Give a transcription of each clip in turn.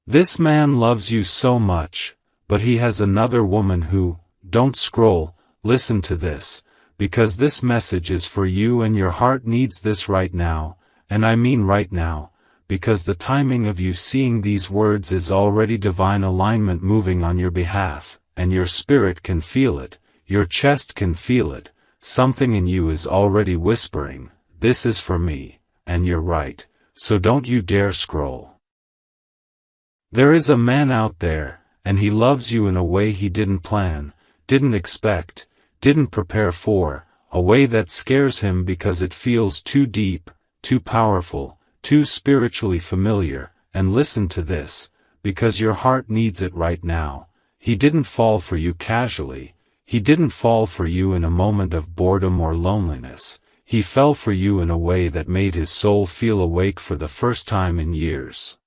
This man loves you so much, but he has another woman who, don't scroll, listen to this, because this message is for you and your heart needs this right now, and I mean right now, because the timing of you seeing these words is already divine alignment moving on your behalf, and your spirit can feel it, your chest can feel it, something in you is already whispering, this is for me, and you're right, so don't you dare scroll. There is a man out there, and he loves you in a way he didn't plan, didn't expect, didn't prepare for, a way that scares him because it feels too deep, too powerful, too spiritually familiar, and listen to this, because your heart needs it right now. He didn't fall for you casually, he didn't fall for you in a moment of boredom or loneliness, he fell for you in a way that made his soul feel awake for the first time in years.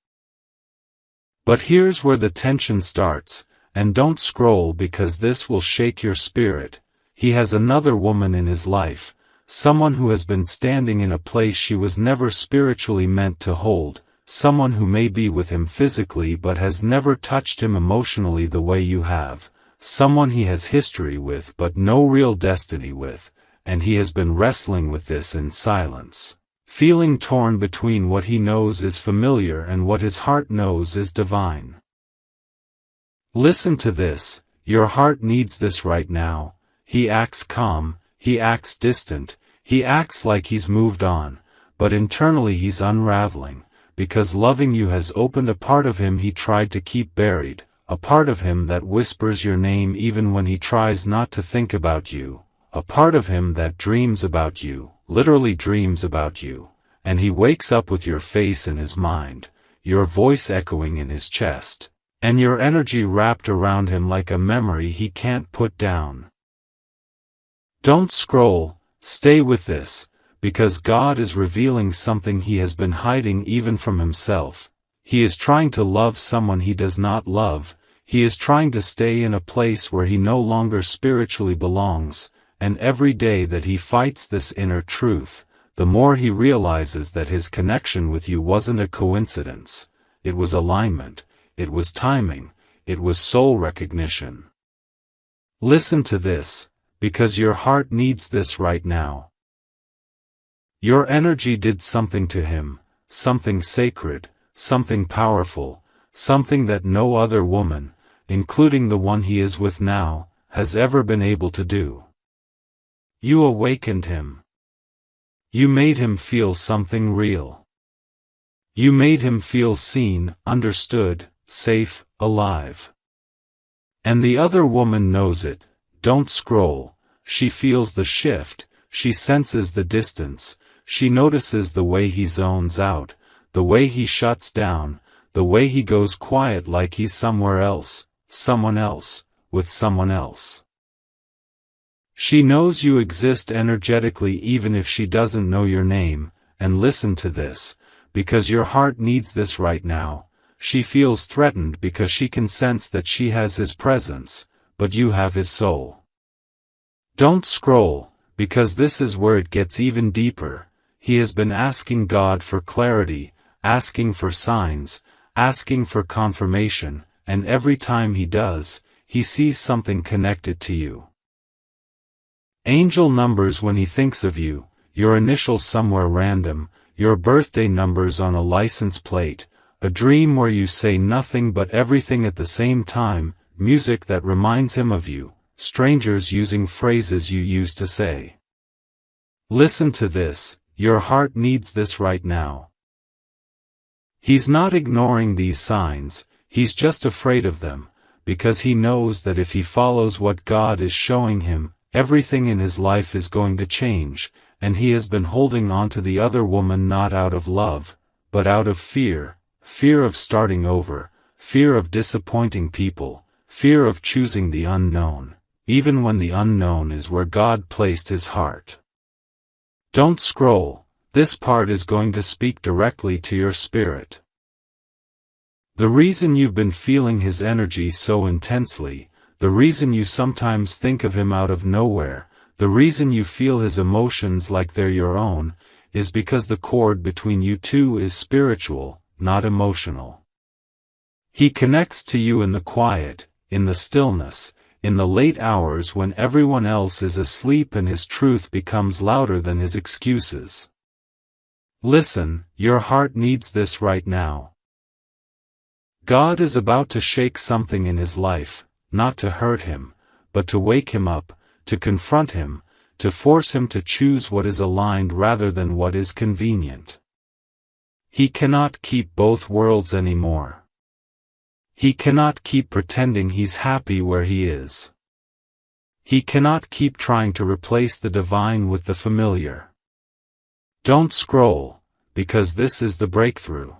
But here's where the tension starts, and don't scroll because this will shake your spirit. He has another woman in his life, someone who has been standing in a place she was never spiritually meant to hold, someone who may be with him physically but has never touched him emotionally the way you have, someone he has history with but no real destiny with, and he has been wrestling with this in silence, feeling torn between what he knows is familiar and what his heart knows is divine. Listen to this, your heart needs this right now. He acts calm, he acts distant, he acts like he's moved on, but internally he's unraveling, because loving you has opened a part of him he tried to keep buried, a part of him that whispers your name even when he tries not to think about you, a part of him that dreams about you, literally dreams about you, and he wakes up with your face in his mind, your voice echoing in his chest, and your energy wrapped around him like a memory he can't put down. Don't scroll, stay with this, because God is revealing something he has been hiding even from himself. He is trying to love someone he does not love, he is trying to stay in a place where he no longer spiritually belongs, and every day that he fights this inner truth, the more he realizes that his connection with you wasn't a coincidence, it was alignment, it was timing, it was soul recognition. Listen to this, because your heart needs this right now. Your energy did something to him, something sacred, something powerful, something that no other woman, including the one he is with now, has ever been able to do. You awakened him. You made him feel something real. You made him feel seen, understood, safe, alive. And the other woman knows it. Don't scroll, she feels the shift, she senses the distance, she notices the way he zones out, the way he shuts down, the way he goes quiet like he's somewhere else, someone else, with someone else. She knows you exist energetically even if she doesn't know your name, and listen to this, because your heart needs this right now. She feels threatened because she can sense that she has his presence, but you have his soul. Don't scroll, because this is where it gets even deeper. He has been asking God for clarity, asking for signs, asking for confirmation, and every time he does, he sees something connected to you. Angel numbers when he thinks of you, your initials somewhere random, your birthday numbers on a license plate, a dream where you say nothing but everything at the same time, music that reminds him of you, strangers using phrases you used to say. Listen to this, your heart needs this right now. He's not ignoring these signs, he's just afraid of them, because he knows that if he follows what God is showing him, everything in his life is going to change, and he has been holding on to the other woman not out of love, but out of fear, fear of starting over, fear of disappointing people, fear of choosing the unknown, even when the unknown is where God placed his heart. Don't scroll, this part is going to speak directly to your spirit. The reason you've been feeling his energy so intensely, the reason you sometimes think of him out of nowhere, the reason you feel his emotions like they're your own, is because the cord between you two is spiritual, not emotional. He connects to you in the quiet, in the stillness, in the late hours when everyone else is asleep and his truth becomes louder than his excuses. Listen, your heart needs this right now. God is about to shake something in his life, not to hurt him, but to wake him up, to confront him, to force him to choose what is aligned rather than what is convenient. He cannot keep both worlds anymore. He cannot keep pretending he's happy where he is. He cannot keep trying to replace the divine with the familiar. Don't scroll, because this is the breakthrough.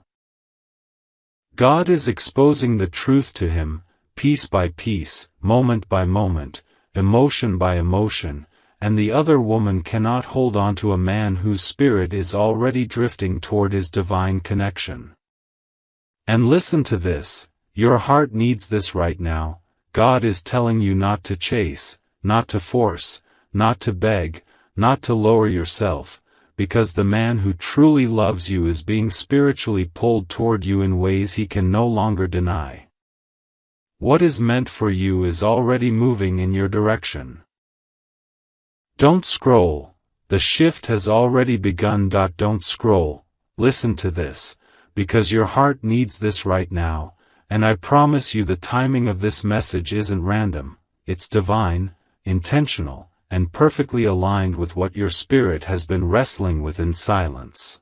God is exposing the truth to him, piece by piece, moment by moment, emotion by emotion, and the other woman cannot hold on to a man whose spirit is already drifting toward his divine connection. And listen to this, your heart needs this right now. God is telling you not to chase, not to force, not to beg, not to lower yourself, because the man who truly loves you is being spiritually pulled toward you in ways he can no longer deny. What is meant for you is already moving in your direction. Don't scroll, the shift has already begun. Don't scroll, listen to this, because your heart needs this right now, and I promise you the timing of this message isn't random, it's divine, intentional, and perfectly aligned with what your spirit has been wrestling with in silence.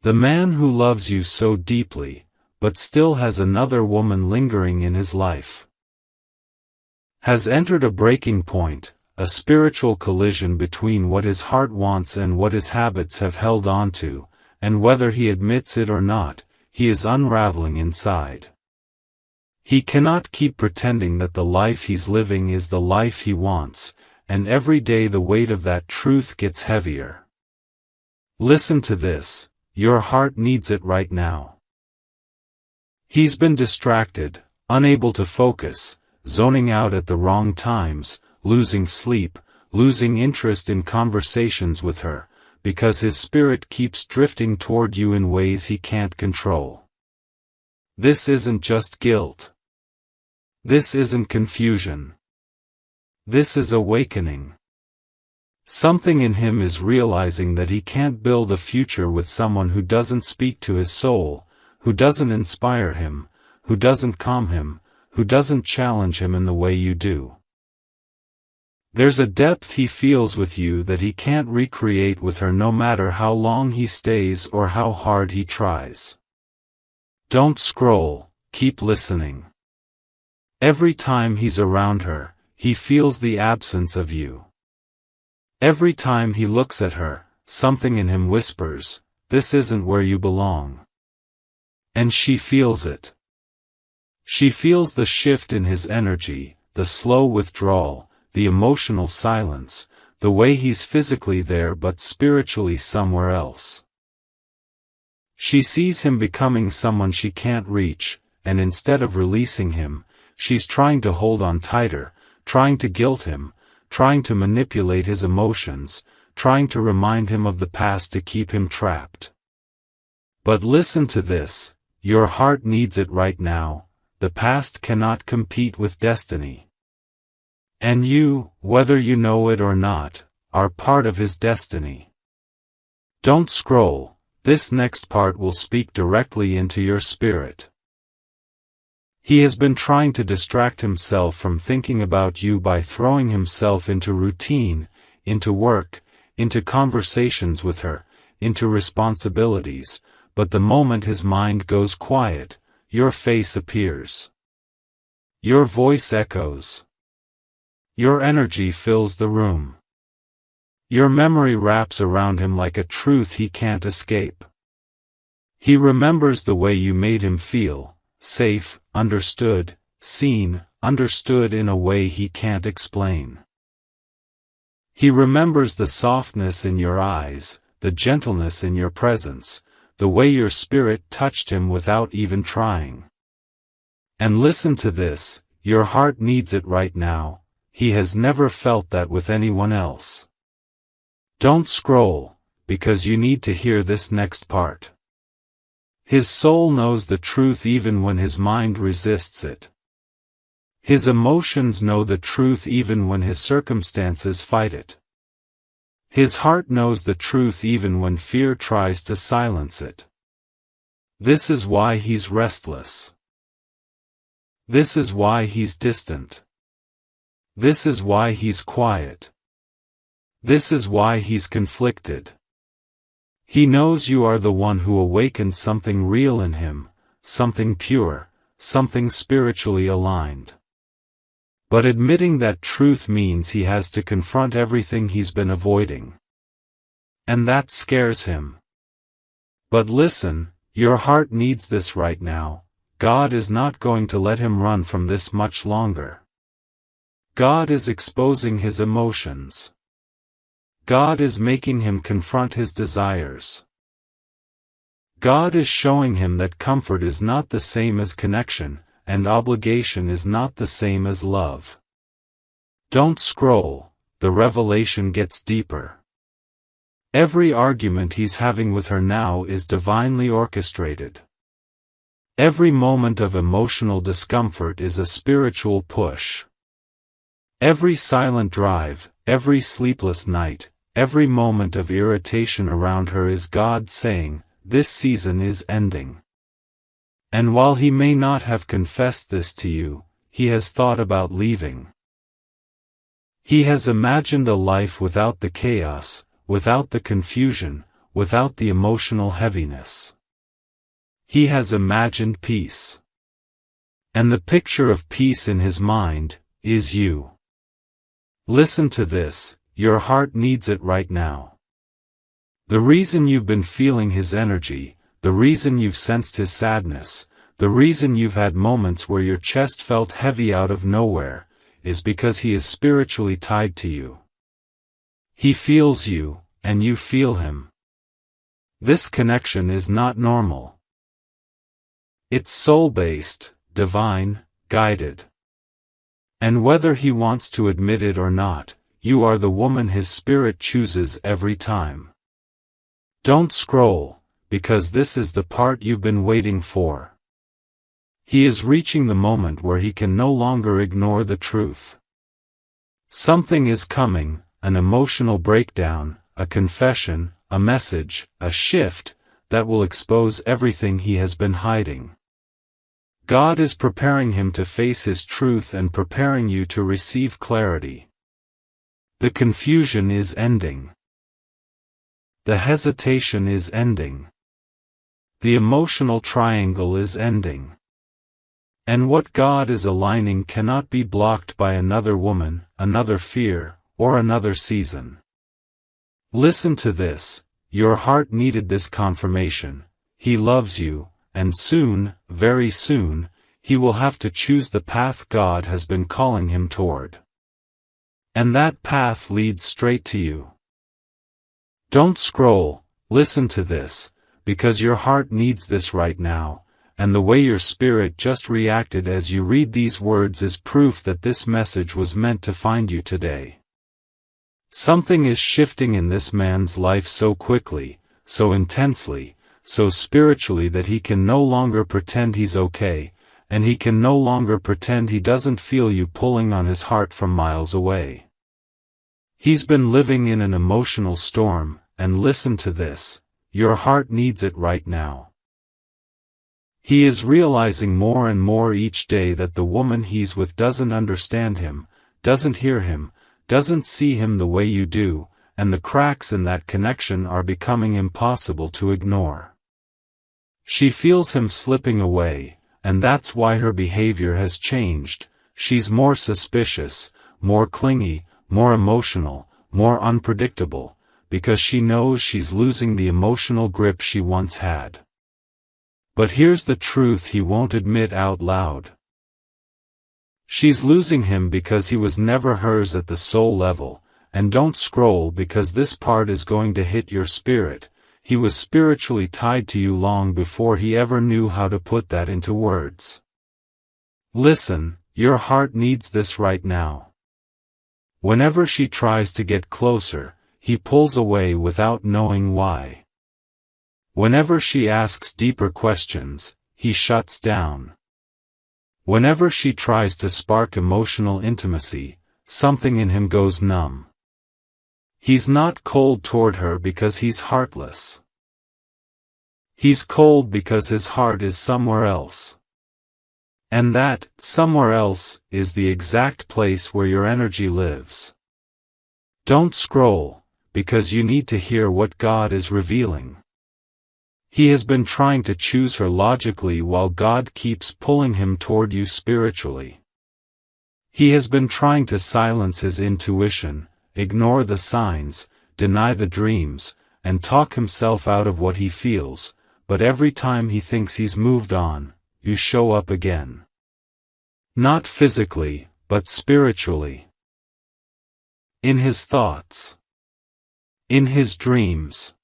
The man who loves you so deeply, but still has another woman lingering in his life, has entered a breaking point, a spiritual collision between what his heart wants and what his habits have held on to, and whether he admits it or not, he is unraveling inside. He cannot keep pretending that the life he's living is the life he wants, and every day the weight of that truth gets heavier. Listen to this, your heart needs it right now. He's been distracted, unable to focus, zoning out at the wrong times, losing sleep, losing interest in conversations with her, because his spirit keeps drifting toward you in ways he can't control. This isn't just guilt. This isn't confusion. This is awakening. Something in him is realizing that he can't build a future with someone who doesn't speak to his soul, who doesn't inspire him, who doesn't calm him, who doesn't challenge him in the way you do. There's a depth he feels with you that he can't recreate with her no matter how long he stays or how hard he tries. Don't scroll, keep listening. Every time he's around her, he feels the absence of you. Every time he looks at her, something in him whispers, "This isn't where you belong." And she feels it. She feels the shift in his energy, the slow withdrawal, the emotional silence, the way he's physically there but spiritually somewhere else. She sees him becoming someone she can't reach, and instead of releasing him, she's trying to hold on tighter, trying to guilt him, trying to manipulate his emotions, trying to remind him of the past to keep him trapped. But listen to this, your heart needs it right now, the past cannot compete with destiny. And you, whether you know it or not, are part of his destiny. Don't scroll, this next part will speak directly into your spirit. He has been trying to distract himself from thinking about you by throwing himself into routine, into work, into conversations with her, into responsibilities, but the moment his mind goes quiet, your face appears. Your voice echoes. Your energy fills the room. Your memory wraps around him like a truth he can't escape. He remembers the way you made him feel, safe, understood, seen, understood in a way he can't explain. He remembers the softness in your eyes, the gentleness in your presence, the way your spirit touched him without even trying. And listen to this, your heart needs it right now. He has never felt that with anyone else. Don't scroll, because you need to hear this next part. His soul knows the truth even when his mind resists it. His emotions know the truth even when his circumstances fight it. His heart knows the truth even when fear tries to silence it. This is why he's restless. This is why he's distant. This is why he's quiet. This is why he's conflicted. He knows you are the one who awakened something real in him, something pure, something spiritually aligned. But admitting that truth means he has to confront everything he's been avoiding. And that scares him. But listen, your heart needs this right now. God is not going to let him run from this much longer. God is exposing his emotions. God is making him confront his desires. God is showing him that comfort is not the same as connection, and obligation is not the same as love. Don't scroll, the revelation gets deeper. Every argument he's having with her now is divinely orchestrated. Every moment of emotional discomfort is a spiritual push. Every silent drive, every sleepless night, every moment of irritation around her is God saying, this season is ending. And while he may not have confessed this to you, he has thought about leaving. He has imagined a life without the chaos, without the confusion, without the emotional heaviness. He has imagined peace. And the picture of peace in his mind is you. Listen to this, your heart needs it right now. The reason you've been feeling his energy, the reason you've sensed his sadness, the reason you've had moments where your chest felt heavy out of nowhere, is because he is spiritually tied to you. He feels you, and you feel him. This connection is not normal. It's soul-based, divine, guided. And whether he wants to admit it or not, you are the woman his spirit chooses every time. Don't scroll, because this is the part you've been waiting for. He is reaching the moment where he can no longer ignore the truth. Something is coming, an emotional breakdown, a confession, a message, a shift, that will expose everything he has been hiding. God is preparing him to face his truth and preparing you to receive clarity. The confusion is ending. The hesitation is ending. The emotional triangle is ending. And what God is aligning cannot be blocked by another woman, another fear, or another season. Listen to this, your heart needed this confirmation. He loves you, and soon, very soon, he will have to choose the path God has been calling him toward. And that path leads straight to you. Don't scroll, listen to this, because your heart needs this right now, and the way your spirit just reacted as you read these words is proof that this message was meant to find you today. Something is shifting in this man's life so quickly, so intensely, so spiritually that he can no longer pretend he's okay, and he can no longer pretend he doesn't feel you pulling on his heart from miles away. He's been living in an emotional storm, and listen to this, your heart needs it right now. He is realizing more and more each day that the woman he's with doesn't understand him, doesn't hear him, doesn't see him the way you do, and the cracks in that connection are becoming impossible to ignore. She feels him slipping away, and that's why her behavior has changed. She's more suspicious, more clingy, more emotional, more unpredictable, because she knows she's losing the emotional grip she once had. But here's the truth he won't admit out loud. She's losing him because he was never hers at the soul level, and don't scroll because this part is going to hit your spirit. He was spiritually tied to you long before he ever knew how to put that into words. Listen, your heart needs this right now. Whenever she tries to get closer, he pulls away without knowing why. Whenever she asks deeper questions, he shuts down. Whenever she tries to spark emotional intimacy, something in him goes numb. He's not cold toward her because he's heartless. He's cold because his heart is somewhere else. And that, somewhere else, is the exact place where your energy lives. Don't scroll, because you need to hear what God is revealing. He has been trying to choose her logically while God keeps pulling him toward you spiritually. He has been trying to silence his intuition, ignore the signs, deny the dreams, and talk himself out of what he feels, but every time he thinks he's moved on, you show up again. Not physically, but spiritually. In his thoughts. In his dreams.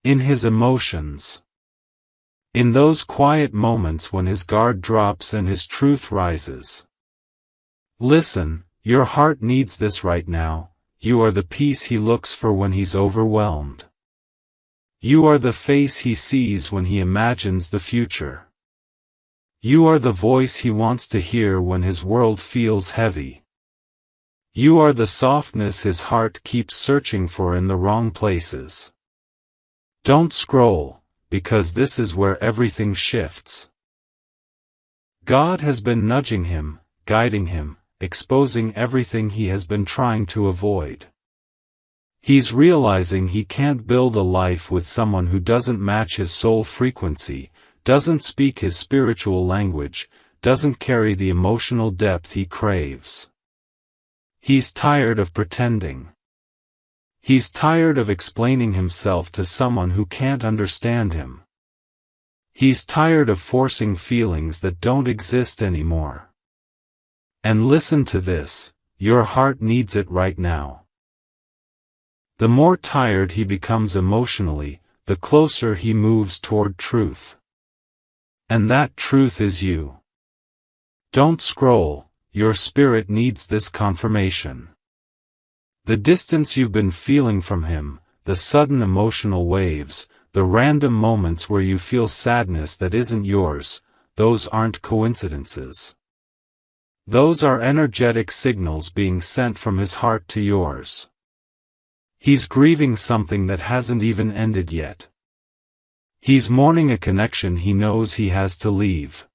In his emotions. In those quiet moments when his guard drops and his truth rises. Listen, your heart needs this right now. You are the peace he looks for when he's overwhelmed. You are the face he sees when he imagines the future. You are the voice he wants to hear when his world feels heavy. You are the softness his heart keeps searching for in the wrong places. Don't scroll, because this is where everything shifts. God has been nudging him, guiding him, exposing everything he has been trying to avoid. He's realizing he can't build a life with someone who doesn't match his soul frequency, doesn't speak his spiritual language, doesn't carry the emotional depth he craves. He's tired of pretending. He's tired of explaining himself to someone who can't understand him. He's tired of forcing feelings that don't exist anymore. And listen to this, your heart needs it right now. The more tired he becomes emotionally, the closer he moves toward truth. And that truth is you. Don't scroll, your spirit needs this confirmation. The distance you've been feeling from him, the sudden emotional waves, the random moments where you feel sadness that isn't yours, those aren't coincidences. Those are energetic signals being sent from his heart to yours. He's grieving something that hasn't even ended yet. He's mourning a connection he knows he has to leave.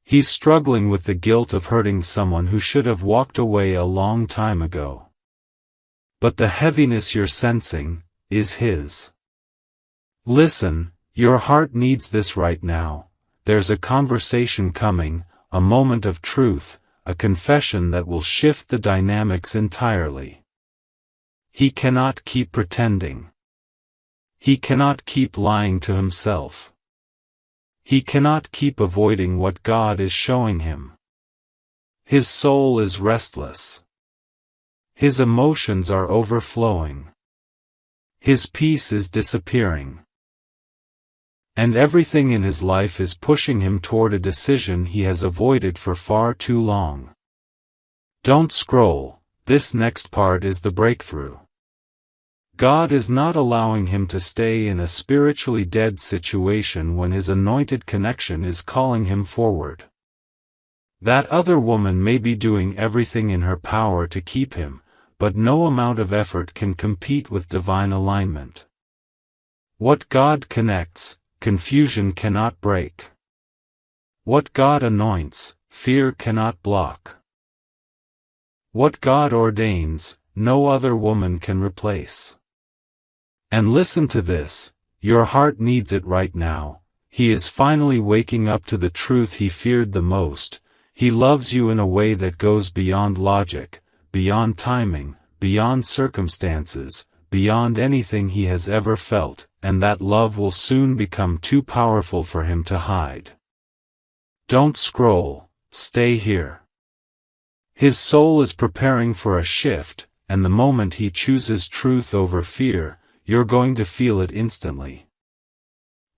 He's struggling with the guilt of hurting someone who should have walked away a long time ago. But the heaviness you're sensing is his. Listen, your heart needs this right now. There's a conversation coming, a moment of truth, a confession that will shift the dynamics entirely. He cannot keep pretending. He cannot keep lying to himself. He cannot keep avoiding what God is showing him. His soul is restless. His emotions are overflowing. His peace is disappearing. And everything in his life is pushing him toward a decision he has avoided for far too long. Don't scroll, this next part is the breakthrough. God is not allowing him to stay in a spiritually dead situation when his anointed connection is calling him forward. That other woman may be doing everything in her power to keep him, but no amount of effort can compete with divine alignment. What God connects, confusion cannot break. What God anoints, fear cannot block. What God ordains, no other woman can replace. And listen to this, your heart needs it right now. He is finally waking up to the truth he feared the most. He loves you in a way that goes beyond logic, beyond timing, beyond circumstances, beyond anything he has ever felt, and that love will soon become too powerful for him to hide. Don't scroll, stay here. His soul is preparing for a shift, and the moment he chooses truth over fear, you're going to feel it instantly.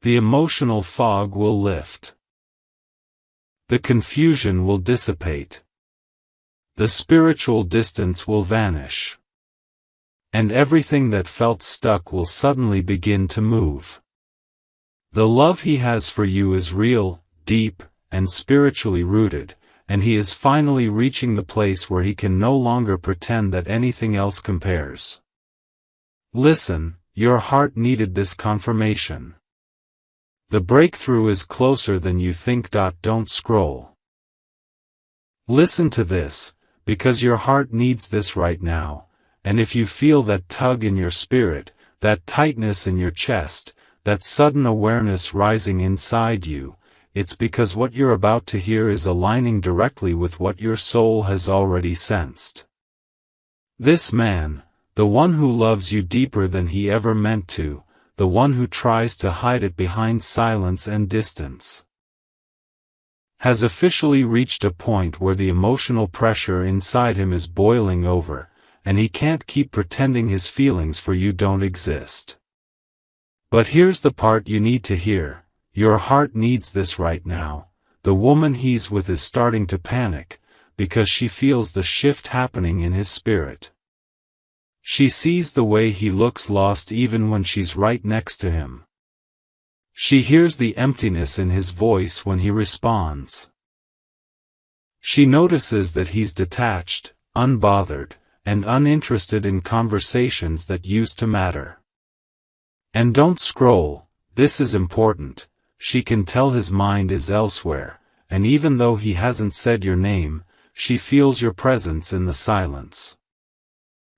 The emotional fog will lift. The confusion will dissipate. The spiritual distance will vanish. and everything that felt stuck will suddenly begin to move. The love he has for you is real, deep, and spiritually rooted, and he is finally reaching the place where he can no longer pretend that anything else compares. Listen, your heart needed this confirmation. The breakthrough is closer than you think. Don't scroll. Listen to this, because your heart needs this right now, and if you feel that tug in your spirit, that tightness in your chest, that sudden awareness rising inside you, it's because what you're about to hear is aligning directly with what your soul has already sensed. This man, the one who loves you deeper than he ever meant to, the one who tries to hide it behind silence and distance, has officially reached a point where the emotional pressure inside him is boiling over, and he can't keep pretending his feelings for you don't exist. But here's the part you need to hear. Your heart needs this right now. The woman he's with is starting to panic, because she feels the shift happening in his spirit. She sees the way he looks lost even when she's right next to him. She hears the emptiness in his voice when he responds. She notices that he's detached, unbothered, and uninterested in conversations that used to matter. And don't scroll, this is important. She can tell his mind is elsewhere, and even though he hasn't said your name, she feels your presence in the silence.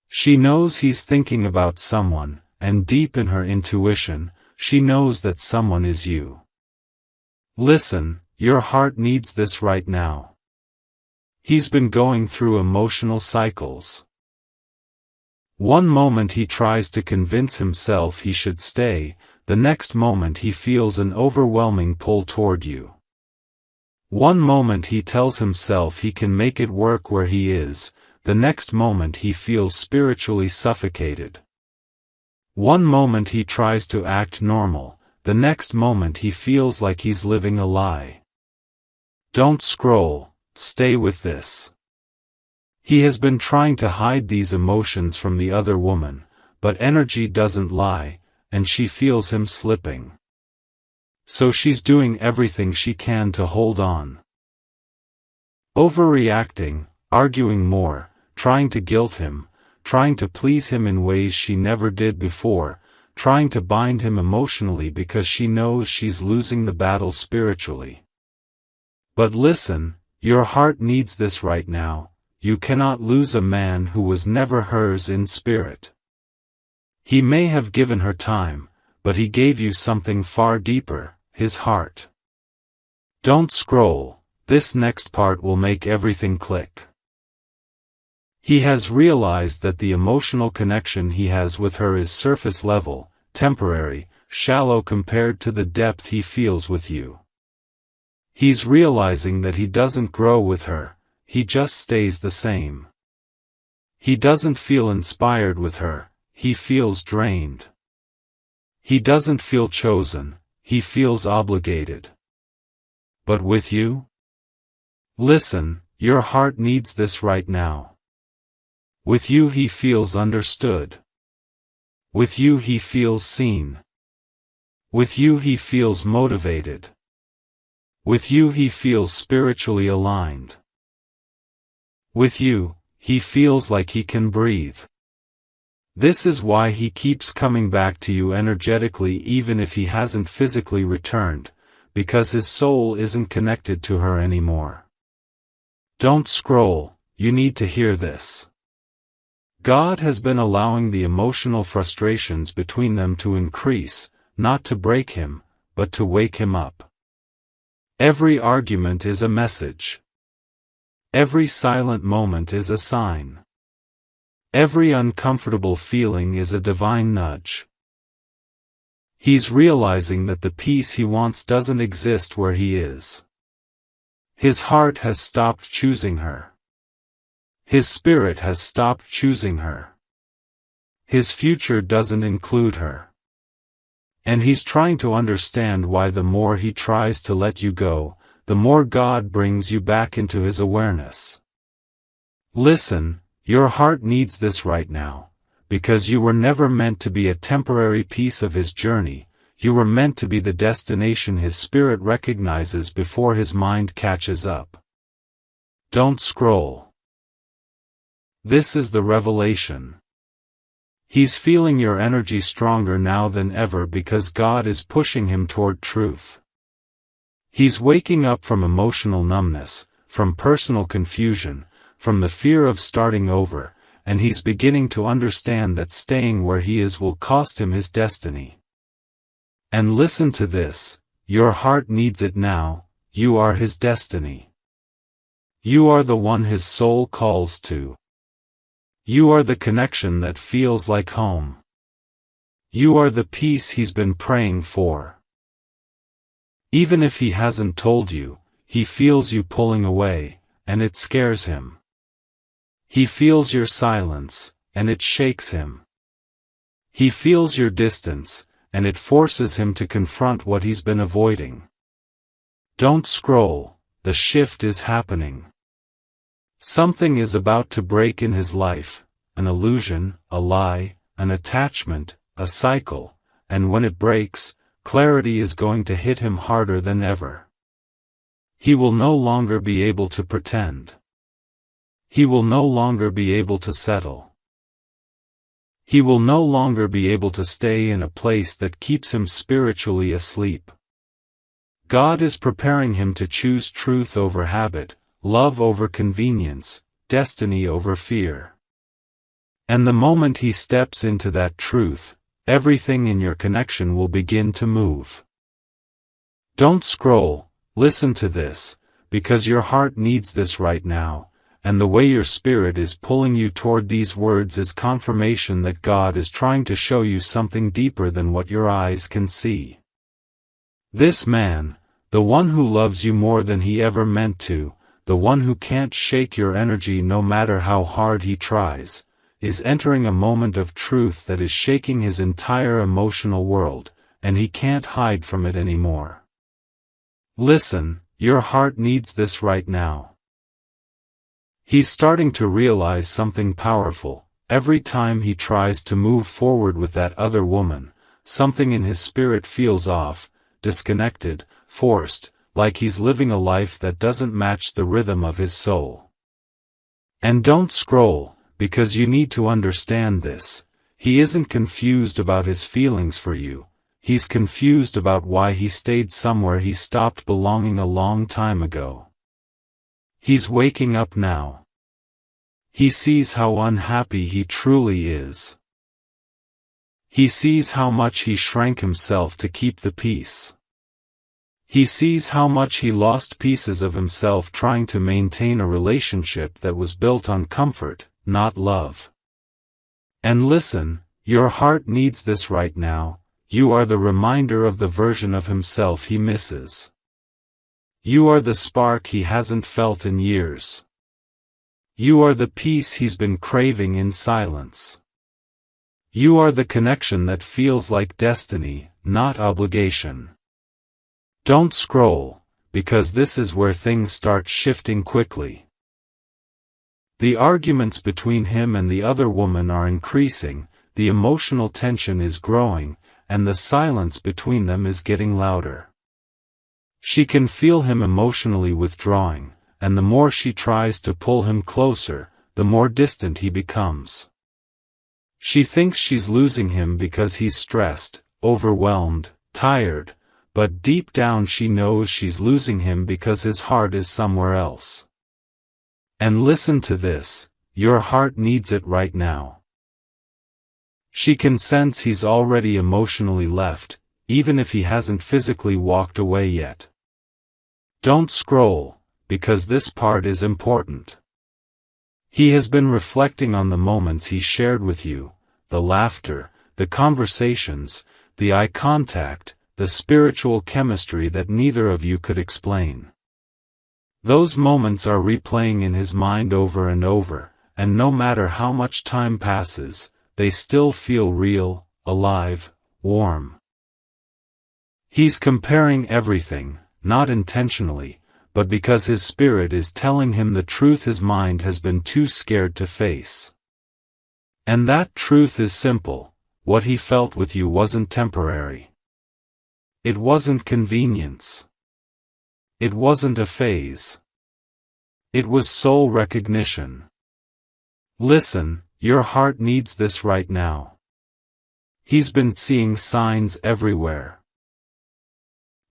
She knows he's thinking about someone, and deep in her intuition, she knows that someone is you. Listen, your heart needs this right now. He's been going through emotional cycles. One moment he tries to convince himself he should stay, the next moment he feels an overwhelming pull toward you. One moment he tells himself he can make it work where he is, the next moment he feels spiritually suffocated. One moment he tries to act normal, the next moment he feels like he's living a lie. Don't scroll, stay with this. He has been trying to hide these emotions from the other woman, but energy doesn't lie, and she feels him slipping. So she's doing everything she can to hold on. Overreacting, arguing more, trying to guilt him, trying to please him in ways she never did before, trying to bind him emotionally because she knows she's losing the battle spiritually. But listen, your heart needs this right now. You cannot lose a man who was never hers in spirit. He may have given her time, but he gave you something far deeper, his heart. Don't scroll, this next part will make everything click. He has realized that the emotional connection he has with her is surface level, temporary, shallow compared to the depth he feels with you. He's realizing that he doesn't grow with her, he just stays the same. He doesn't feel inspired with her, he feels drained. He doesn't feel chosen, he feels obligated. But with you? Listen, your heart needs this right now. With you he feels understood. With you he feels seen. With you he feels motivated. With you he feels spiritually aligned. With you, he feels like he can breathe. This is why he keeps coming back to you energetically even if he hasn't physically returned, because his soul isn't connected to her anymore. Don't scroll, you need to hear this. God has been allowing the emotional frustrations between them to increase, not to break him, but to wake him up. Every argument is a message. Every silent moment is a sign. Every uncomfortable feeling is a divine nudge. He's realizing that the peace he wants doesn't exist where he is. His heart has stopped choosing her. His spirit has stopped choosing her. His future doesn't include her. And he's trying to understand why the more he tries to let you go, the more God brings you back into his awareness. Listen, your heart needs this right now, because you were never meant to be a temporary piece of his journey, you were meant to be the destination his spirit recognizes before his mind catches up. Don't scroll. This is the revelation. He's feeling your energy stronger now than ever because God is pushing him toward truth. He's waking up from emotional numbness, from personal confusion, from the fear of starting over, and he's beginning to understand that staying where he is will cost him his destiny. And listen to this, your heart needs it now, you are his destiny. You are the one his soul calls to. You are the connection that feels like home. You are the peace he's been praying for. Even if he hasn't told you, he feels you pulling away, and it scares him. He feels your silence, and it shakes him. He feels your distance, and it forces him to confront what he's been avoiding. Don't scroll, the shift is happening. Something is about to break in his life, an illusion, a lie, an attachment, a cycle, and when it breaks, clarity is going to hit him harder than ever. He will no longer be able to pretend. He will no longer be able to settle. He will no longer be able to stay in a place that keeps him spiritually asleep. God is preparing him to choose truth over habit, love over convenience, destiny over fear. And the moment he steps into that truth, everything in your connection will begin to move. Don't scroll, listen to this, because your heart needs this right now, and the way your spirit is pulling you toward these words is confirmation that God is trying to show you something deeper than what your eyes can see. This man, the one who loves you more than he ever meant to, the one who can't shake your energy no matter how hard he tries, is entering a moment of truth that is shaking his entire emotional world, and he can't hide from it anymore. Listen, your heart needs this right now. He's starting to realize something powerful. Every time he tries to move forward with that other woman, something in his spirit feels off, disconnected, forced, like he's living a life that doesn't match the rhythm of his soul. And don't scroll, because you need to understand this. He isn't confused about his feelings for you. He's confused about why he stayed somewhere he stopped belonging a long time ago. He's waking up now. He sees how unhappy he truly is. He sees how much he shrank himself to keep the peace. He sees how much he lost pieces of himself trying to maintain a relationship that was built on comfort, not love. And listen, your heart needs this right now. You are the reminder of the version of himself he misses. You are the spark he hasn't felt in years. You are the peace he's been craving in silence. You are the connection that feels like destiny, not obligation. Don't scroll, because this is where things start shifting quickly. The arguments between him and the other woman are increasing, the emotional tension is growing, and the silence between them is getting louder. She can feel him emotionally withdrawing, and the more she tries to pull him closer, the more distant he becomes. She thinks she's losing him because he's stressed, overwhelmed, tired, but deep down she knows she's losing him because his heart is somewhere else. And listen to this, your heart needs it right now. She can sense he's already emotionally left, even if he hasn't physically walked away yet. Don't scroll, because this part is important. He has been reflecting on the moments he shared with you, the laughter, the conversations, the eye contact, the spiritual chemistry that neither of you could explain. Those moments are replaying in his mind over and over, and no matter how much time passes, they still feel real, alive, warm. He's comparing everything, not intentionally, but because his spirit is telling him the truth his mind has been too scared to face. And that truth is simple: what he felt with you wasn't temporary. It wasn't convenience. It wasn't a phase. It was soul recognition. Listen, your heart needs this right now. He's been seeing signs everywhere.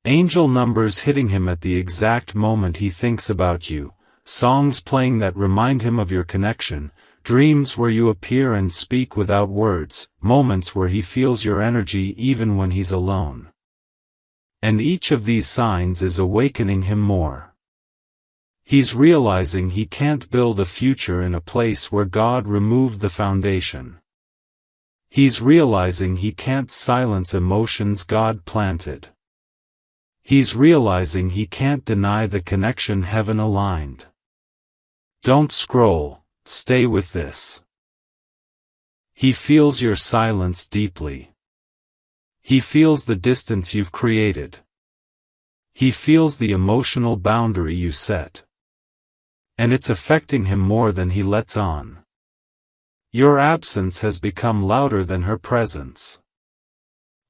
Angel numbers hitting him at the exact moment he thinks about you, songs playing that remind him of your connection, dreams where you appear and speak without words, moments where he feels your energy even when he's alone. And each of these signs is awakening him more. He's realizing he can't build a future in a place where God removed the foundation. He's realizing he can't silence emotions God planted. He's realizing he can't deny the connection heaven aligned. Don't scroll, stay with this. He feels your silence deeply. He feels the distance you've created. He feels the emotional boundary you set. And it's affecting him more than he lets on. Your absence has become louder than her presence.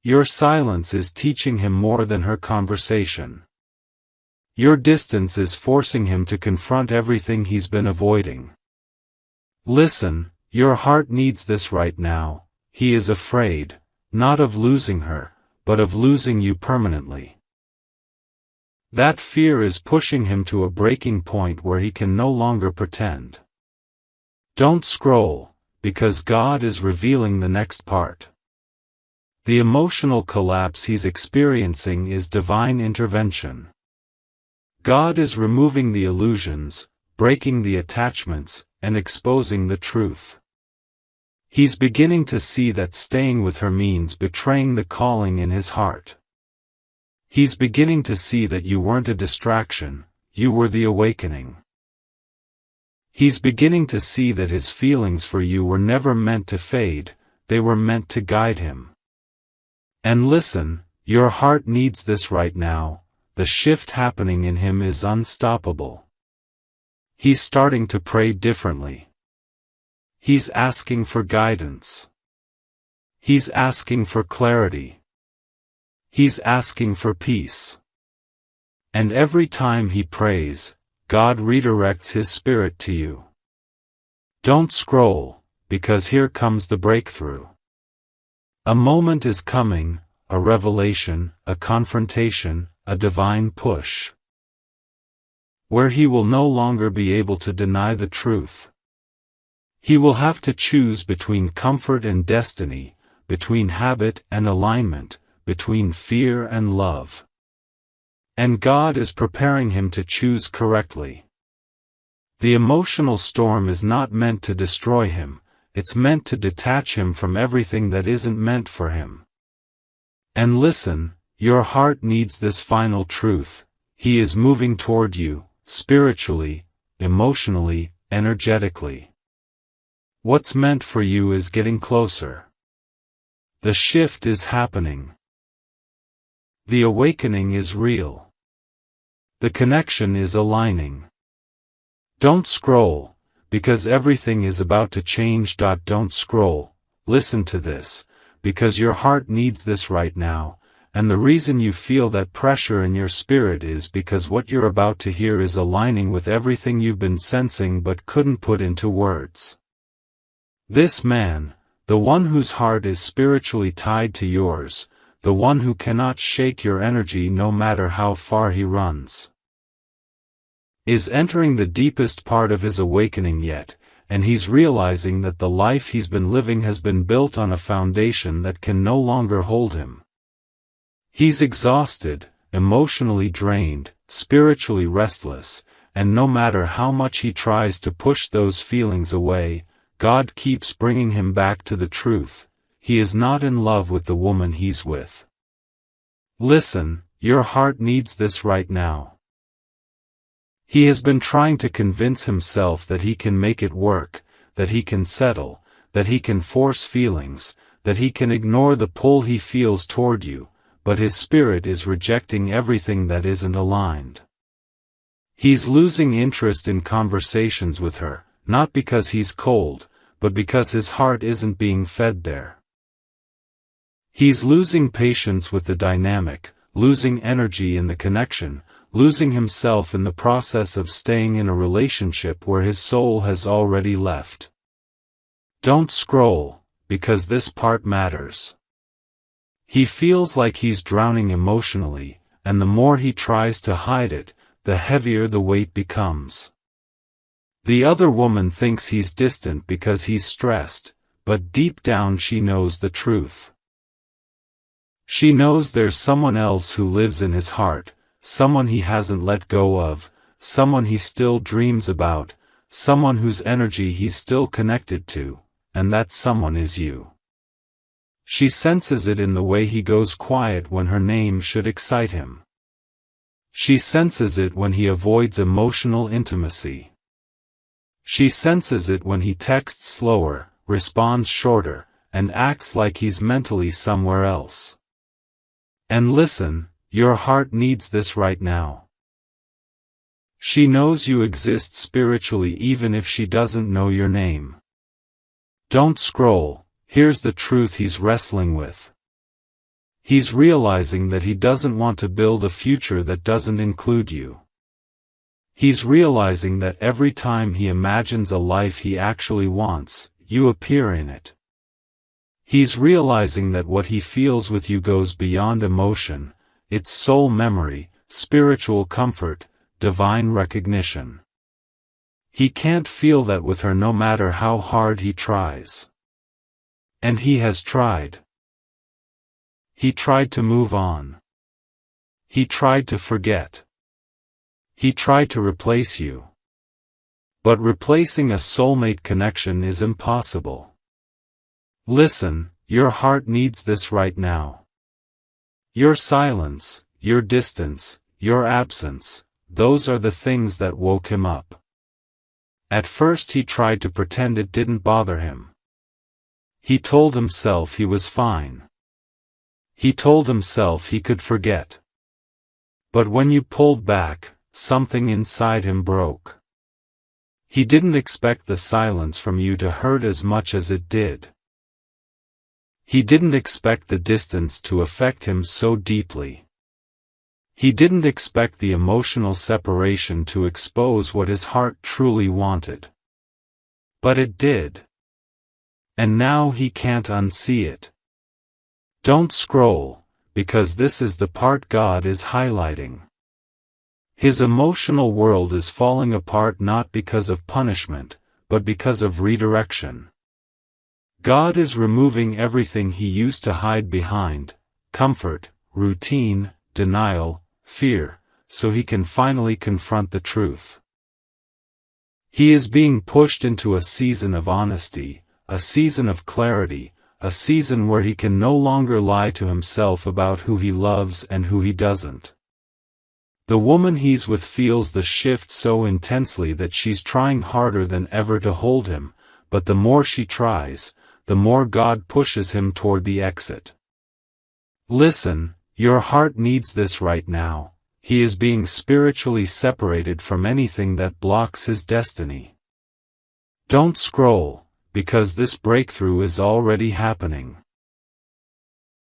Your silence is teaching him more than her conversation. Your distance is forcing him to confront everything he's been avoiding. Listen, your heart needs this right now. He is afraid, not of losing her, but of losing you permanently. That fear is pushing him to a breaking point where he can no longer pretend. Don't scroll, because God is revealing the next part. The emotional collapse he's experiencing is divine intervention. God is removing the illusions, breaking the attachments, and exposing the truth. He's beginning to see that staying with her means betraying the calling in his heart. He's beginning to see that you weren't a distraction, you were the awakening. He's beginning to see that his feelings for you were never meant to fade, they were meant to guide him. And listen, your heart needs this right now. The shift happening in him is unstoppable. He's starting to pray differently. He's asking for guidance. He's asking for clarity. He's asking for peace. And every time he prays, God redirects his spirit to you. Don't scroll, because here comes the breakthrough. A moment is coming, a revelation, a confrontation, a divine push, where he will no longer be able to deny the truth. He will have to choose between comfort and destiny, between habit and alignment, between fear and love. And God is preparing him to choose correctly. The emotional storm is not meant to destroy him, it's meant to detach him from everything that isn't meant for him. And listen, your heart needs this final truth: he is moving toward you, spiritually, emotionally, energetically. What's meant for you is getting closer. The shift is happening. The awakening is real. The connection is aligning. Don't scroll, because everything is about to change. Don't scroll, listen to this, because your heart needs this right now, and the reason you feel that pressure in your spirit is because what you're about to hear is aligning with everything you've been sensing but couldn't put into words. This man, the one whose heart is spiritually tied to yours, the one who cannot shake your energy no matter how far he runs, is entering the deepest part of his awakening yet, and he's realizing that the life he's been living has been built on a foundation that can no longer hold him. He's exhausted, emotionally drained, spiritually restless, and no matter how much he tries to push those feelings away, God keeps bringing him back to the truth: he is not in love with the woman he's with. Listen, your heart needs this right now. He has been trying to convince himself that he can make it work, that he can settle, that he can force feelings, that he can ignore the pull he feels toward you, but his spirit is rejecting everything that isn't aligned. He's losing interest in conversations with her, not because he's cold, but because his heart isn't being fed there. He's losing patience with the dynamic, losing energy in the connection, losing himself in the process of staying in a relationship where his soul has already left. Don't scroll, because this part matters. He feels like he's drowning emotionally, and the more he tries to hide it, the heavier the weight becomes. The other woman thinks he's distant because he's stressed, but deep down she knows the truth. She knows there's someone else who lives in his heart, someone he hasn't let go of, someone he still dreams about, someone whose energy he's still connected to, and that someone is you. She senses it in the way he goes quiet when her name should excite him. She senses it when he avoids emotional intimacy. She senses it when he texts slower, responds shorter, and acts like he's mentally somewhere else. And listen, your heart needs this right now. She knows you exist spiritually even if she doesn't know your name. Don't scroll, here's the truth he's wrestling with. He's realizing that he doesn't want to build a future that doesn't include you. He's realizing that every time he imagines a life he actually wants, you appear in it. He's realizing that what he feels with you goes beyond emotion, it's soul memory, spiritual comfort, divine recognition. He can't feel that with her no matter how hard he tries. And he has tried. He tried to move on. He tried to forget. He tried to replace you. But replacing a soulmate connection is impossible. Listen, your heart needs this right now. Your silence, your distance, your absence, those are the things that woke him up. At first he tried to pretend it didn't bother him. He told himself he was fine. He told himself he could forget. But when you pulled back, something inside him broke. He didn't expect the silence from you to hurt as much as it did. He didn't expect the distance to affect him so deeply. He didn't expect the emotional separation to expose what his heart truly wanted. But it did. And now he can't unsee it. Don't scroll, because this is the part God is highlighting. His emotional world is falling apart not because of punishment, but because of redirection. God is removing everything he used to hide behind, comfort, routine, denial, fear, so he can finally confront the truth. He is being pushed into a season of honesty, a season of clarity, a season where he can no longer lie to himself about who he loves and who he doesn't. The woman he's with feels the shift so intensely that she's trying harder than ever to hold him, but the more she tries, the more God pushes him toward the exit. Listen, your heart needs this right now. He is being spiritually separated from anything that blocks his destiny. Don't scroll, because this breakthrough is already happening.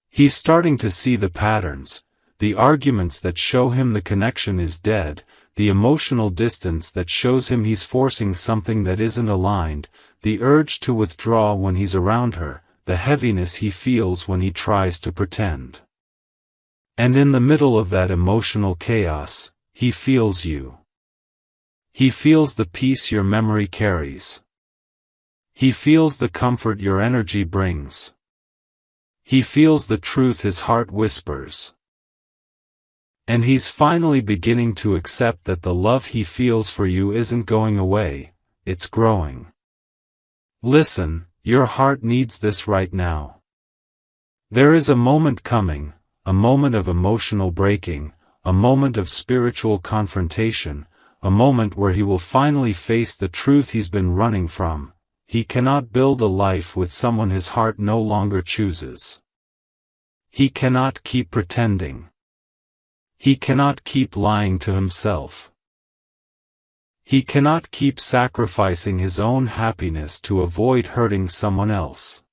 He's starting to see the patterns, the arguments that show him the connection is dead, the emotional distance that shows him he's forcing something that isn't aligned, the urge to withdraw when he's around her, the heaviness he feels when he tries to pretend. And in the middle of that emotional chaos, he feels you. He feels the peace your memory carries. He feels the comfort your energy brings. He feels the truth his heart whispers. And he's finally beginning to accept that the love he feels for you isn't going away, it's growing. Listen, your heart needs this right now. There is a moment coming, a moment of emotional breaking, a moment of spiritual confrontation, a moment where he will finally face the truth he's been running from. He cannot build a life with someone his heart no longer chooses. He cannot keep pretending. He cannot keep lying to himself. He cannot keep sacrificing his own happiness to avoid hurting someone else.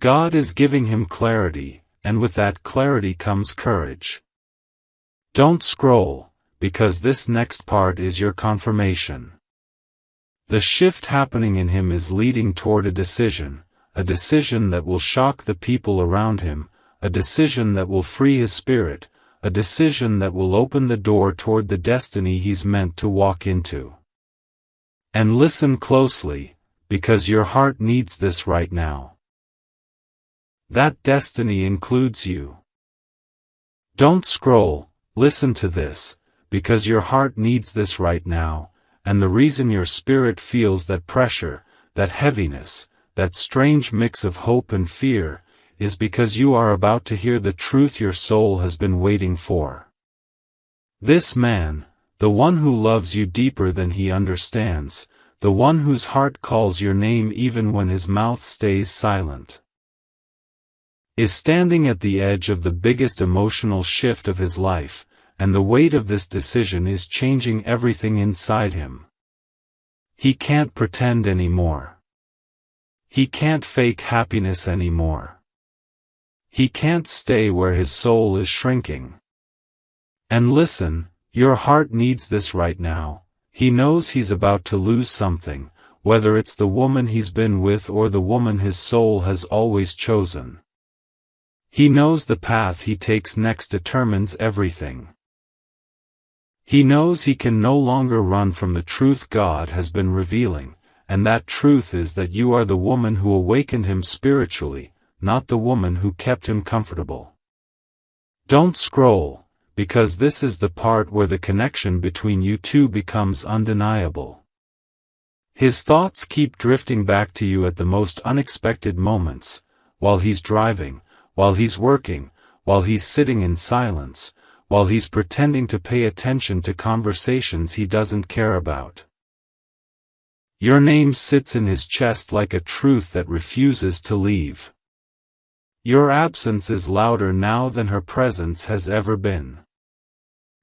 God is giving him clarity, and with that clarity comes courage. Don't scroll, because this next part is your confirmation. The shift happening in him is leading toward a decision that will shock the people around him, a decision that will free his spirit, a decision that will open the door toward the destiny he's meant to walk into. And listen closely, because your heart needs this right now. That destiny includes you. Don't scroll, listen to this, because your heart needs this right now, and the reason your spirit feels that pressure, that heaviness, that strange mix of hope and fear, is because you are about to hear the truth your soul has been waiting for. This man, the one who loves you deeper than he understands, the one whose heart calls your name even when his mouth stays silent, is standing at the edge of the biggest emotional shift of his life, and the weight of this decision is changing everything inside him. He can't pretend anymore. He can't fake happiness anymore. He can't stay where his soul is shrinking. And listen, your heart needs this right now. He knows he's about to lose something, whether it's the woman he's been with or the woman his soul has always chosen. He knows the path he takes next determines everything. He knows he can no longer run from the truth God has been revealing, and that truth is that you are the woman who awakened him spiritually, not the woman who kept him comfortable. Don't scroll, because this is the part where the connection between you two becomes undeniable. His thoughts keep drifting back to you at the most unexpected moments, while he's driving, while he's working, while he's sitting in silence, while he's pretending to pay attention to conversations he doesn't care about. Your name sits in his chest like a truth that refuses to leave. Your absence is louder now than her presence has ever been.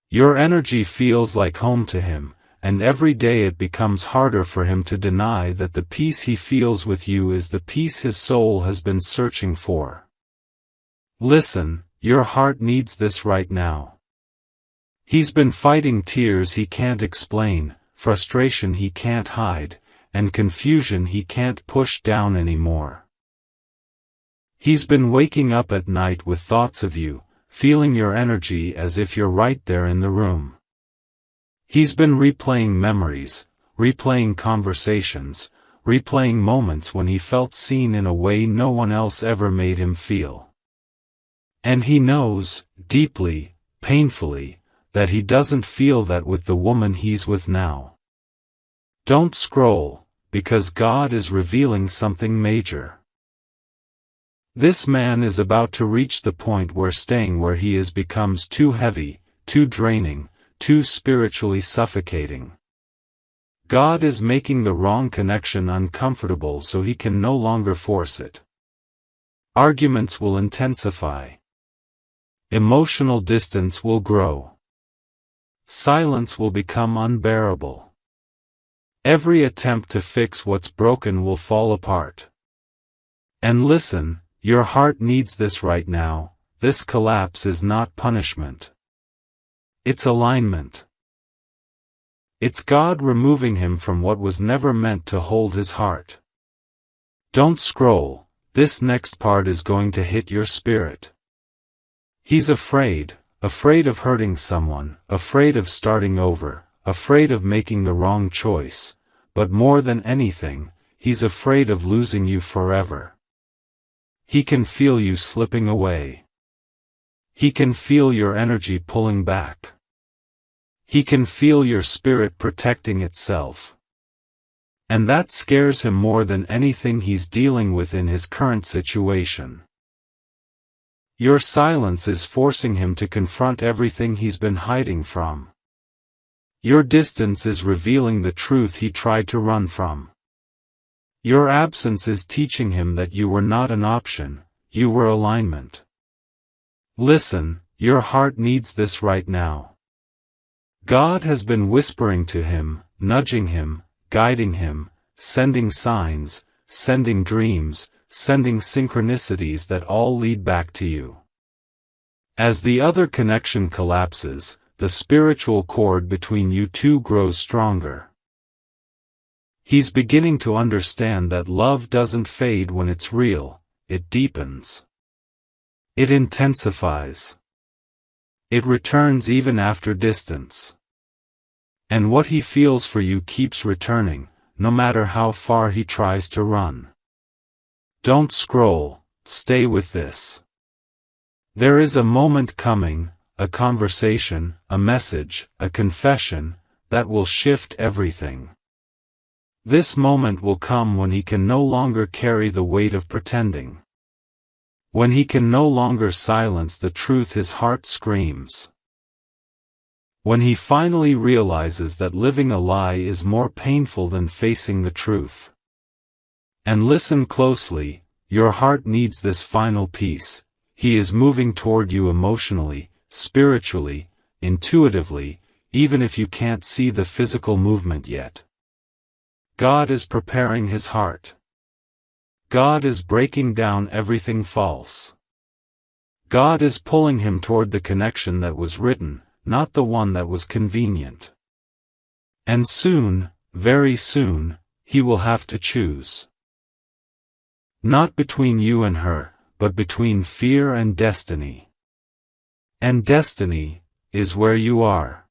Your energy feels like home to him, and every day it becomes harder for him to deny that the peace he feels with you is the peace his soul has been searching for. Listen, your heart needs this right now. He's been fighting tears he can't explain, frustration he can't hide, and confusion he can't push down anymore. He's been waking up at night with thoughts of you, feeling your energy as if you're right there in the room. He's been replaying memories, replaying conversations, replaying moments when he felt seen in a way no one else ever made him feel. And he knows, deeply, painfully, that he doesn't feel that with the woman he's with now. Don't scroll, because God is revealing something major. This man is about to reach the point where staying where he is becomes too heavy, too draining, too spiritually suffocating. God is making the wrong connection uncomfortable so he can no longer force it. Arguments will intensify. Emotional distance will grow. Silence will become unbearable. Every attempt to fix what's broken will fall apart. And listen, your heart needs this right now. This collapse is not punishment. It's alignment. It's God removing him from what was never meant to hold his heart. Don't scroll, this next part is going to hit your spirit. He's afraid of hurting someone, afraid of starting over, afraid of making the wrong choice, but more than anything, he's afraid of losing you forever. He can feel you slipping away. He can feel your energy pulling back. He can feel your spirit protecting itself. And that scares him more than anything he's dealing with in his current situation. Your silence is forcing him to confront everything he's been hiding from. Your distance is revealing the truth he tried to run from. Your absence is teaching him that you were not an option, you were alignment. Listen, your heart needs this right now. God has been whispering to him, nudging him, guiding him, sending signs, sending dreams, sending synchronicities that all lead back to you. As the other connection collapses, the spiritual cord between you two grows stronger. He's beginning to understand that love doesn't fade when it's real, it deepens. It intensifies. It returns even after distance. And what he feels for you keeps returning, no matter how far he tries to run. Don't scroll, stay with this. There is a moment coming, a conversation, a message, a confession, that will shift everything. This moment will come when he can no longer carry the weight of pretending. When he can no longer silence the truth his heart screams. When he finally realizes that living a lie is more painful than facing the truth. And listen closely, your heart needs this final piece. He is moving toward you emotionally, spiritually, intuitively, even if you can't see the physical movement yet. God is preparing his heart. God is breaking down everything false. God is pulling him toward the connection that was written, not the one that was convenient. And soon, very soon, he will have to choose. Not between you and her, but between fear and destiny. And destiny is where you are.